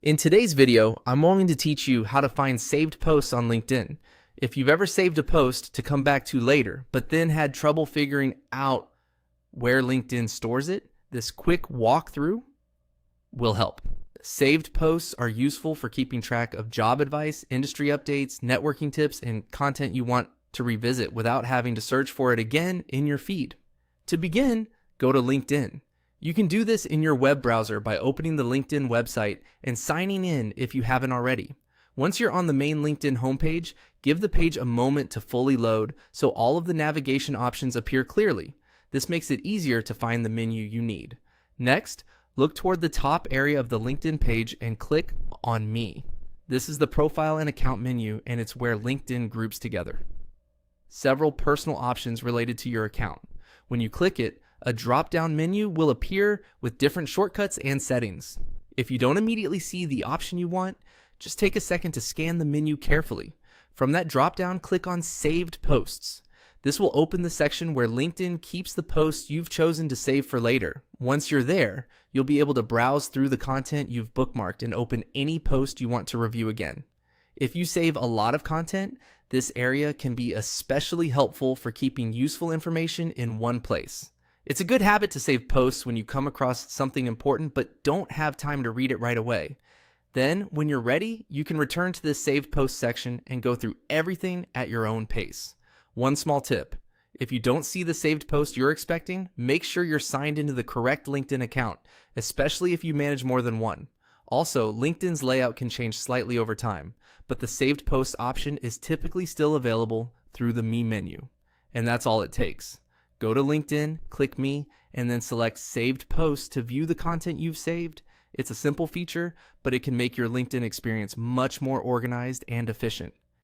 In today's video, I'm going to teach you how to find saved posts on LinkedIn. If you've ever saved a post to come back to later, but then had trouble figuring out where LinkedIn stores it, this quick walkthrough will help. Saved posts are useful for keeping track of job advice, industry updates, networking tips, and content you want to revisit without having to search for it again in your feed. To begin, go to LinkedIn. You can do this in your web browser by opening the LinkedIn website and signing in if you haven't already. Once you're on the main LinkedIn homepage, give the page a moment to fully load so all of the navigation options appear clearly. This makes it easier to find the menu you need. Next, look toward the top area of the LinkedIn page and click on Me. This is the profile and account menu, and it's where LinkedIn groups together several personal options related to your account. When you click it, a drop-down menu will appear with different shortcuts and settings. If you don't immediately see the option you want, just take a second to scan the menu carefully. From that drop-down, click on Saved Posts. This will open the section where LinkedIn keeps the posts you've chosen to save for later. Once you're there, you'll be able to browse through the content you've bookmarked and open any post you want to review again. If you save a lot of content, this area can be especially helpful for keeping useful information in one place. It's a good habit to save posts when you come across something important but don't have time to read it right away. Then, when you're ready, you can return to this saved post section and go through everything at your own pace. One small tip: if you don't see the saved post you're expecting, make sure you're signed into the correct LinkedIn account, especially if you manage more than one. Also, LinkedIn's layout can change slightly over time, but the saved post option is typically still available through the Me menu. And that's all it takes. Go to LinkedIn, click Me, and then select Saved Posts to view the content you've saved. It's a simple feature, but it can make your LinkedIn experience much more organized and efficient.